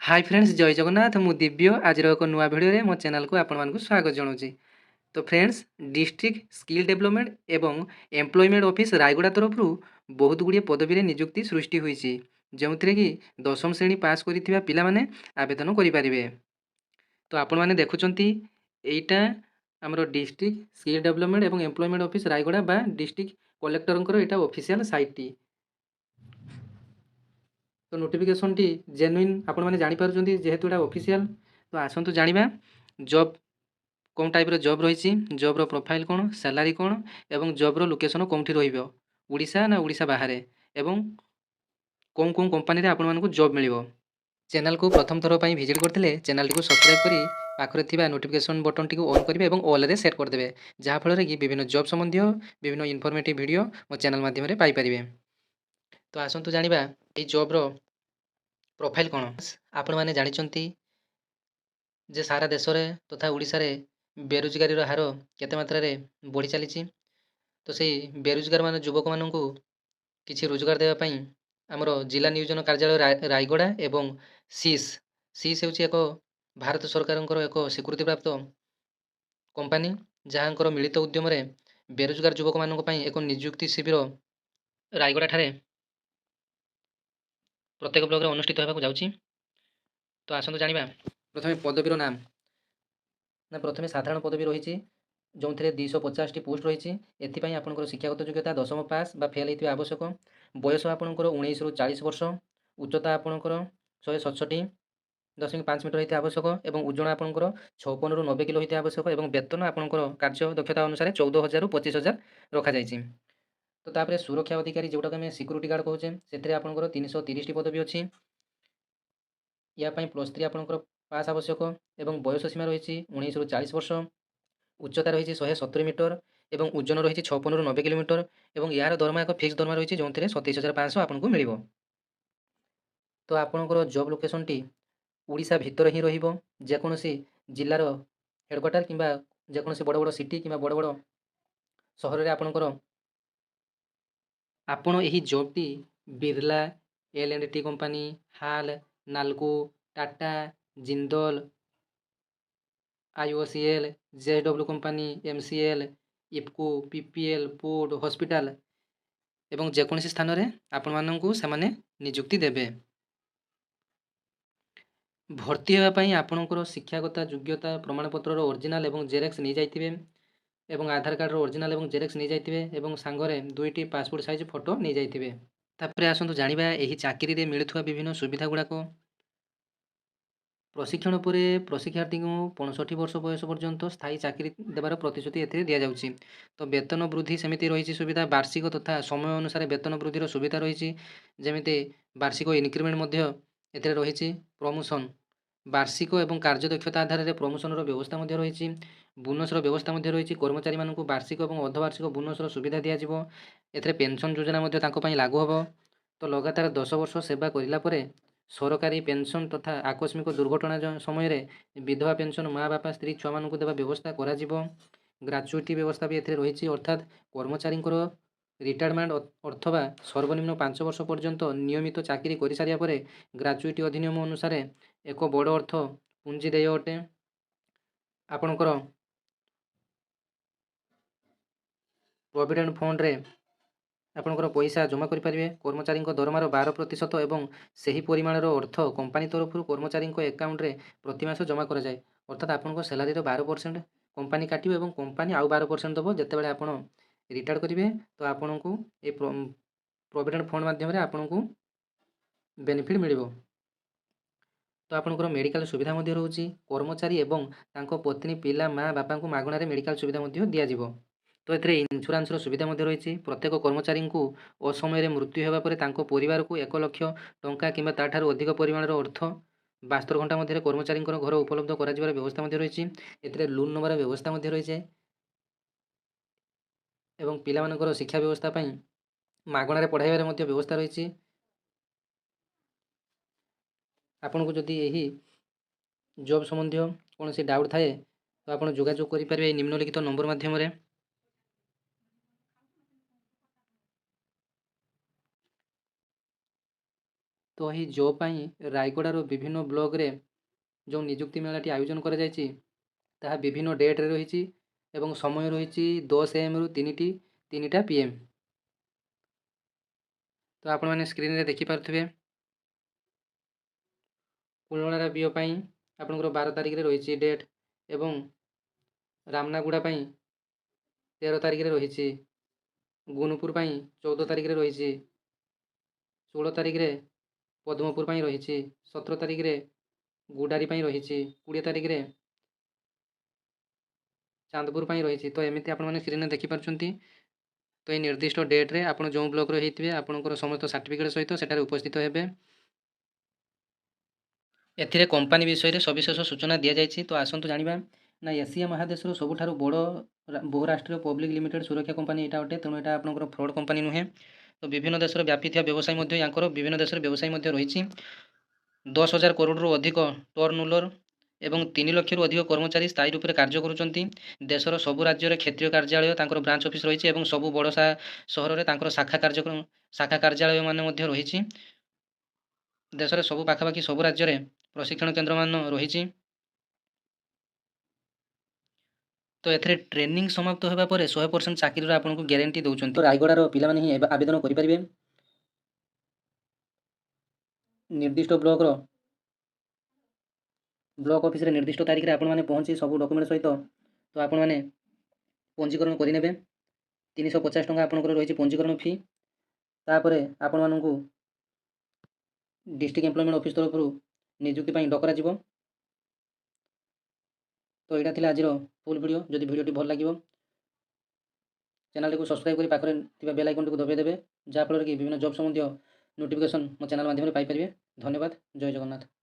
Hi friends जय जगन्नाथ मु दिव्य आज एक नुआ भिडियो मो चैनल को आपण स्वागत जनाऊँ। तो फ्रेंड्स डिस्ट्रिक्ट स्किल डेवलपमेंट एवं एम्प्लॉयमेंट ऑफिस रायगड़ा तरफ बहुत गुड़िए पदवी नियुक्ति सृष्टि होती जो थे कि दशम श्रेणी पास कर पिला माने आवेदन करें। तो आपण मैंने देखुं यहीटा आमर डिस्ट्रिक्ट स्किल डेवलपमेंट एवं एम्प्लॉयमेंट ऑफिस रायगड़ा बा डिस्ट्रिक्ट कलेक्टर यहाँ ऑफिशियल साइट तो नोटिफिकेशन टी जेन्युइन आपण मैंने जानीपार जेहेतु यहाँ ऑफिशियल। तो आसतु जाना जॉब कौन टाइप जॉब रही जॉब रो प्रोफाइल कौन सैलरी कौन एवं जॉब रो लोकेशन कौटी रोशा ना ओडिशा बाहर एवं कौन कौन कंपनी रे आपण मानकु जॉब मिलिबो। चैनल को प्रथम थर पर विजिट करते चैनल टी सब्सक्राइब करी पाखरे थिबा नोटिफिकेशन बटन टी ऑन करेंगे और ऑल रे सेट करदेवे जहाँफल कि विभिन्न जॉब संबंधी विभिन्न इनफॉर्मेटिव वीडियो मो चैनल माध्यम पाइपर। तो आसतु जाना ये जॉब रो प्रोफाइल कौन आपण मैंने जानते जे सारा देश में तथा ओडिशा रे बेरोजगारी हार केते मात्रा रे बढ़ी चली। तो से बेरोजगार मान युवक मानू किसी रोजगार देवाई आमर जिला नियोजन कार्यालय रायगड़ा एवं सीस सीस हूँ एक भारत सरकार एक स्वीकृति प्राप्त कंपनी जहाँकर मिलित उद्यम बेरोजगार युवक मानक एक नियुक्ति शिविर रायगड़ा ठारे प्रत्येक ब्लॉक रे अनुष्ठित होगा जाऊँगी। तो आसतु जाना प्रथम पदवीर नाम ना प्रथम साधारण पदवी रही जो थे 250 टी पोस्ट रही एपाई आपंकर शिक्षागत योग्यता दशम पास बा फेल होता आवश्यक। बयस आपंकर 19 ରୁ 40 वर्ष उच्चता आपंकर 167.5 मीटर होता आवश्यक और ओजन आपंकर 56 ରୁ 90 किलो होता आवश्यक और वेतन आपंकर कार्य दक्षता अनुसार 14,000 ରୁ 25,000 रखा जाइए। तो तापर सुरक्षा अधिकारी जोटा आम सिक्यूरीटी गार्ड कहे से आपंकर 330 टी पदवी अच्छी या +3 आपंकर पास आवश्यक और बयस सीमा रही 19 ରୁ 40 वर्ष उच्चता रही 170 मीटर और ओजन रही 56 ରୁ 90 किलोमीटर और यार दरमा एक फिक्स दरमा रही जो 27,500 आपको मिल। तो आपणकर जॉब लोकेशन टी ओडिशा भितर ही रोकोसी जिलार हेडक्वार्टर कि जेकोसी बड़ बड़ सिटी कि बड़ बड़ सहर में आपणकर आपण यही जॉब टी बिरला L&T कंपनी हाल Nalco Tata Jindal IOCL JW company MCL IFFCO PPL port hospital एवं जेकोसी स्थान में आपण मानू से नियुक्ति देवे। भर्ती होगापाई आपणकर शिक्षागत योग्यता प्रमाणपत्र ओरिजिनाल एवं जेरेक्स नहीं जाइए एवं आधार कार्ड ओरिजिनाल एवं जेरेक्स नहीं जाइए एवं सांगरे 2टी पासपोर्ट साइज फोटो नहीं जाइए। तापर आसतु जाना यही चाकरी रे मिलुवा विभिन्न सुविधा गुड़ाक प्रशिक्षण पर प्रशिक्षार्थी को 65 वर्ष बयस पर्यंत स्थायी चाकरी देवार प्रतिश्रुति ए दि जाऊँगी। तो वेतन वृद्धि सेमती रही सुविधा वार्षिक तथा समय अनुसार वेतन वृद्धि सुविधा रही जमी वार्षिक इनक्रिमेंट ए रही प्रमोशन वार्षिक और कार्यदक्षता आधार में प्रमोशन व्यवस्था रही बोनसर व्यवस्था रही कर्मचारी मानक वार्षिक और अर्धवार्षिक बोनसर सुविधा दिज्व ए पेंशन योजना लागू हम। तो लगातार 10 वर्ष सेवा करापर सरकारी पेंशन तथा आकस्मिक दुर्घटना समय विधवा पेंशन माँ बापा स्त्री छुआ मान देवा व्यवस्था ग्राचुईटी व्यवस्था भी रही अर्थात कर्मचारी रिटायरमेंट अथवा सर्वनिम्न 5 वर्ष पर्यंत नियमित चाकरी कर सारापर ग्राचुईटी अधिनियम अनुसार एक बड़ अर्थ पुंजी देय अटे। आपणकर प्रोविडेंट फंड रे आपणकर पैसा जमा करेंगे कर्मचारी दरमार 12% और सही परिमाणर अर्थ कंपनी तरफ कर्मचारी एकाउंट रे प्रति मास जमा कराए अर्थात आपंक सैलरी 12% कंपनी काटे और कंपनी आउ 12% दब जिते आप रिटायर करेंगे। तो आपन को ये प्रोविडेंट फंड माध्यम आपन को बेनिफिट मिल। तो आपंकर मेडिकल सुविधा रोचे कर्मचारी एवं तांको पत्नी पिला माँ बापा को मागणार मेडिकल सुविधा दिज्व। तो ये इन्शुरांस सुविधा रही प्रत्येक कर्मचारी को असमय मृत्यु होगा पर परिवार को 1 लाख टंका कि अधिक परिमाणर अर्थ 72 घंटा मध्य कर्मचारी घर उपलब्ध कर व्यवस्था रही ए लोन नंबर व्यवस्था रही एवं पिला शिक्षा व्यवस्था मागणार पढ़ाइबार व्यवस्था रही। आपन को जदि यही जॉब संबंधी कौन सी डाउट थाए तो आप जोगाजोग करेंगे निम्नलिखित नंबर माध्यम। ତ ଏହି ଜବ୍ ପାଇଁ ରାୟଗଡ଼ାର ବିଭିନ୍ନ ବ୍ଲକରେ ଯେଉଁ ନିଯୁକ୍ତି ମେଳାଟି ଆୟୋଜନ କରାଯାଇଛି ତାହା ବିଭିନ୍ନ ଡେଟ୍ରେ ରହିଛି ଏବଂ ସମୟ ରହିଛି 10 AM-ରୁ 3ଟା PM। ତ ଆପଣମାନେ ସ୍କ୍ରିନ୍ରେ ଦେଖିପାରୁଥିବେ କୁଲଣାରା ବିଓ ପାଇଁ ଆପଣଙ୍କର 12 ତାରିଖରେ ରହିଛି ଡେଟ୍ ଏବଂ ରାମନାଗୁଡ଼ା ପାଇଁ 13 ତାରିଖରେ ରହିଛି, ଗୁଣପୁର ପାଇଁ 14 ତାରିଖରେ ରହିଛି, 16 ତାରିଖରେ ପଦ୍ମପୁର ପାଇଁ ରହିଛି, 17 ତାରିଖରେ ଗୁଡ଼ାରୀ ପାଇଁ ରହିଛି, 20 ତାରିଖରେ ଚାନ୍ଦପୁର ପାଇଁ ରହିଛି। ତ ଏମିତି ଆପଣମାନେ ସ୍କ୍ରିନ୍ରେ ଦେଖିପାରୁଛନ୍ତି। ତ ଏହି ନିର୍ଦ୍ଦିଷ୍ଟ ଡେଟ୍ରେ ଆପଣ ଯେଉଁ ବ୍ଲକରେ ହେଇଥିବେ ଆପଣଙ୍କର ସମସ୍ତ ସାର୍ଟିଫିକେଟ୍ ସହିତ ସେଠାରେ ଉପସ୍ଥିତ ହେବେ। ଏଥିରେ କମ୍ପାନୀ ବିଷୟରେ ସବିଶେଷ ସୂଚନା ଦିଆଯାଇଛି। ତ ଆସନ୍ତୁ ଜାଣିବା। ନା ଏସିଆ ମହାଦେଶର ସବୁଠାରୁ ବଡ଼ ବହୁରାଷ୍ଟ୍ରୀୟ ପବ୍ଲିକ୍ ଲିମିଟେଡ୍ ସୁରକ୍ଷା କମ୍ପାନୀ ଏଇଟା ଅଟେ। ତେଣୁ ଏଇଟା ଆପଣଙ୍କର ଫ୍ରଡ୍ କମ୍ପାନୀ ନୁହେଁ। ତ ବିଭିନ୍ନ ଦେଶରେ ବ୍ୟାପିଥିବା ବ୍ୟବସାୟ ମଧ୍ୟ ୟାଙ୍କର ବିଭିନ୍ନ ଦେଶରେ ବ୍ୟବସାୟ ମଧ୍ୟ ରହିଛି। 10,000 କରୋଡ଼ରୁ ଅଧିକ ଟର୍ଣ୍ଣଓଭର ଏବଂ 3 ଲକ୍ଷରୁ ଅଧିକ କର୍ମଚାରୀ ସ୍ଥାୟୀ ରୂପରେ କାର୍ଯ୍ୟ କରୁଛନ୍ତି। ଦେଶର ସବୁ ରାଜ୍ୟରେ କ୍ଷେତ୍ରୀୟ କାର୍ଯ୍ୟାଳୟ ତାଙ୍କର ବ୍ରାଞ୍ଚ ଅଫିସ୍ ରହିଛି ଏବଂ ସବୁ ବଡ଼ ସହରରେ ତାଙ୍କର ଶାଖା କାର୍ଯ୍ୟାଳୟମାନ ମଧ୍ୟ ରହିଛି। ଦେଶରେ ସବୁ ପାଖାପାଖି ସବୁ ରାଜ୍ୟରେ ପ୍ରଶିକ୍ଷଣ କେନ୍ଦ୍ରମାନ ରହିଛି। ତ ଏଥିରେ ଟ୍ରେନିଂ ସମାପ୍ତ ହେବା ପରେ 100% ଚାକିରିର ଆପଣଙ୍କୁ ଗ୍ୟାରେଣ୍ଟି ଦେଉଛନ୍ତି। ରାୟଗଡ଼ାର ପିଲାମାନେ ହିଁ ଆବେଦନ କରିପାରିବେ। ନିର୍ଦ୍ଦିଷ୍ଟ ବ୍ଲକ ଅଫିସରେ ନିର୍ଦ୍ଦିଷ୍ଟ ତାରିଖରେ ଆପଣମାନେ ପହଞ୍ଚି ସବୁ ଡକୁମେଣ୍ଟ ସହିତ ତ ଆପଣମାନେ ପଞ୍ଜୀକରଣ କରିନେବେ। 350 ଟଙ୍କା ଆପଣଙ୍କର ରହିଛି ପଞ୍ଜୀକରଣ ଫି। ତାପରେ ଆପଣମାନଙ୍କୁ ଡିଷ୍ଟ୍ରିକ୍ଟ ଏମ୍ପ୍ଲୟମେଣ୍ଟ ଅଫିସ୍ ତରଫରୁ ନିଯୁକ୍ତି ପାଇଁ ଡକରାଯିବ। ତ ଏଇଟା ଥିଲା ଆଜିର ଫୁଲ୍ ଭିଡ଼ିଓ। ଯଦି ଭିଡ଼ିଓଟି ଭଲ ଲାଗିବ ଚ୍ୟାନେଲଟିକୁ ସବସ୍କ୍ରାଇବ୍ କରି ପାଖରେ ଥିବା ବେଲ୍ ଆଇକନଟିକୁ ଦବାଇ ଦେବେ, ଯାହାଫଳରେ କି ବିଭିନ୍ନ ଜବ୍ ସମ୍ବନ୍ଧୀୟ ନୋଟିଫିକେସନ୍ ମୋ ଚ୍ୟାନେଲ ମାଧ୍ୟମରେ ପାଇପାରିବେ। ଧନ୍ୟବାଦ। ଜୟ ଜଗନ୍ନାଥ।